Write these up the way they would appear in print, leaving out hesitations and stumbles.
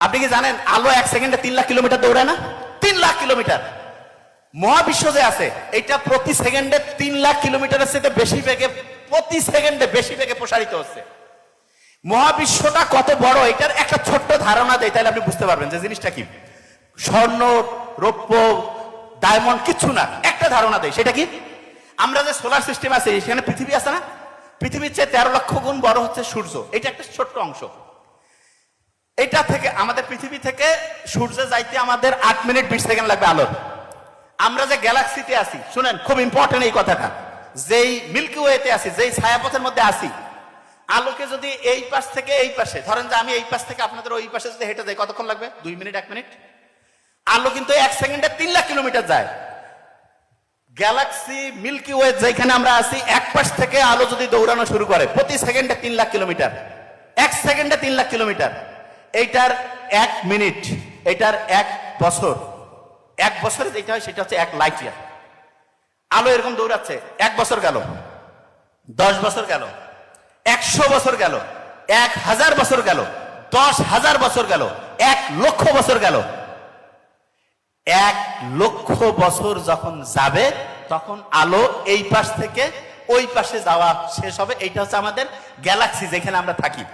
আপনি কি জানেন আলো 1 সেকেন্ডে 3 লাখ কিলোমিটার দৌড়ায় না? 3 লাখ কিলোমিটার। মহাবিশ্ব যে আছে এটা প্রতি সেকেন্ডে 3 লাখ কিলোমিটারের চেয়ে বেশি বেগে, প্রতি সেকেন্ডে বেশি বেগে প্রসারিত হচ্ছে। মহাবিশ্বটা কত বড় এটার একটা ছোট্ট ধারণা দেয়, তাহলে আপনি বুঝতে পারবেন যে জিনিসটা কি। স্বর্ণ, রৌপ্য, ডায়মন্ড কিচ্ছু না, একটা ধারণা দেয়। সেটা কি? আমরা যে সোলার সিস্টেম আছে সেখানে পৃথিবী আছে না? পৃথিবীর চেয়ে 13 লক্ষ গুণ বড় হচ্ছে সূর্য। এটা একটা ছোট্ট অংশ। এটা থেকে আমাদের পৃথিবী থেকে সূর্যে যাইতে আমাদের 8 মিনিট 20 সেকেন্ড লাগবে আলোর। আমরা যে গ্যালাক্সিতে আছি, শুনেন খুব ইম্পর্টেন্ট এই কথাটা, যেই মিল্কি ওয়েতে আছি, যেই ছায়াপথের মধ্যে আছি, আলোকে যদি এই পাশ থেকে এই পাশে, ধরেন যে আমি এই পাশ থেকে আপনাদের ওই পাশে যদি হেঁটে যাই, কতক্ষণ লাগবে? 2 মিনিট 1 মিনিট। আলো কিন্তু 1 সেকেন্ডে 3 লাখ কিলোমিটার যায়। গ্যালাক্সি মিল্কি ওয়ে যেখানে আমরা আছি, এক পাশ থেকে আলো যদি দৌড়ানো শুরু করে প্রতি সেকেন্ডে 3 লাখ কিলোমিটার, 1 সেকেন্ডে 3 লাখ কিলোমিটার। এইটার 1 মিনিট, এটার 1 বছর, 1 বছরে যেটা হয় সেটা হচ্ছে 1 লাইট ইয়ার। আলো এরকম দৌড়াচ্ছে। 1 বছর গেল, 10 বছর গেল, 100 বছর গেল, 1000 বছর গেল, 10,000 বছর গেল, 1 লক্ষ বছর গেল। 1 লক্ষ বছর যখন যাবে তখন আলো এই পাশ থেকে ওই পাশে যাওয়া শেষ হবে। এইটা হচ্ছে আমাদের গ্যালাক্সি যেখানে আমরা থাকি।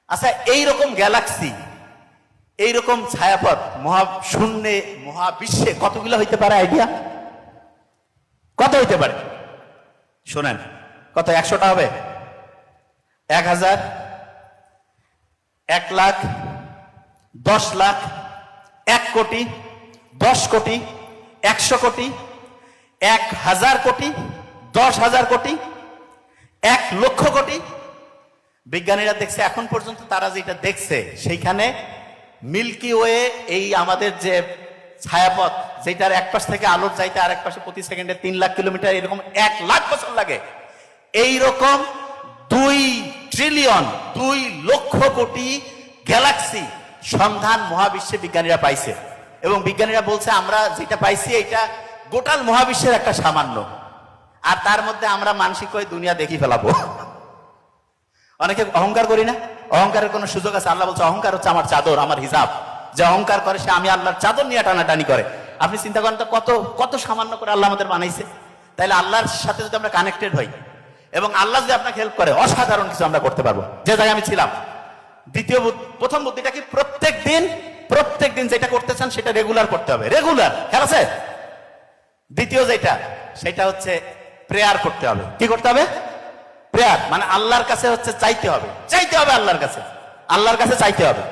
আচ্ছা, এইরকম গ্যালাক্সি, এইরকম ছায়াপথ মহাশূন্যে, মহাবিশ্বে কতগুলো হইতে পারে? আইডিয়া কত হইতে পারে? শোনেন, কত? 100টা হবে? 1000, 1 লাখ, 10 লাখ, 1 কোটি, 10 কোটি, 100 কোটি, 1000 কোটি, 10,000 কোটি, 1 লক্ষ কোটি। বিজ্ঞানীরা দেখছে এখন পর্যন্ত, তারা যেটা দেখছে সেইখানে মিল্কি ওয়ে, এই আমাদের যে ছায়াপথ, যেটার এক পাশ থেকে আলোর যাইতে আর এক পাশে প্রতি সেকেন্ডে 3 লাখ কিলোমিটার, এরকম 1 লাখ বছর লাগে। এইরকম 2 ট্রিলিয়ন, 2 লক্ষ কোটি গ্যালাক্সি সন্ধান মহাবিশ্বে বিজ্ঞানীরা পাইছে। এবং বিজ্ঞানীরা বলছে আমরা যেটা পাইছি এটা গোটাল মহাবিশ্বের একটা সামান্য, আর তার মধ্যে আমরা মানসিক হয়ে দুনিয়া দেখি ফেলাবো। অনেকে অহংকার করি না? অহংকারের কোন সুযোগ আছে? আল্লাহ বলছে অহংকার হচ্ছে আমার চাদর, আমার হিজাব। যে অহংকার করে সে আমি আল্লাহর চাদর নিয়ে টানাটানি করে। আপনি চিন্তা করেন তো, কত কত সামান্য করে আল্লাহ আমাদের বানাইছে। তাইলে আল্লাহর সাথে যদি আমরা কানেক্টেড হই এবং আল্লাহ যদি আপনাকে হেল্প করে, অসাধারণ কিছু আমরা করতে পারবো। যে জায়গায় আমি ছিলাম। প্রথম বুদ্ধিটা কি? প্রত্যেক দিন যেটা করতে চান সেটা রেগুলার করতে হবে। রেগুলার, খেয়াল আছে? দ্বিতীয় যেটা, সেটা হচ্ছে প্রেয়ার করতে হবে। কি করতে হবে? প্রেয়ার, মানে আল্লাহর কাছে হচ্ছে চাইতে হবে, আল্লাহর কাছে চাইতে হবে।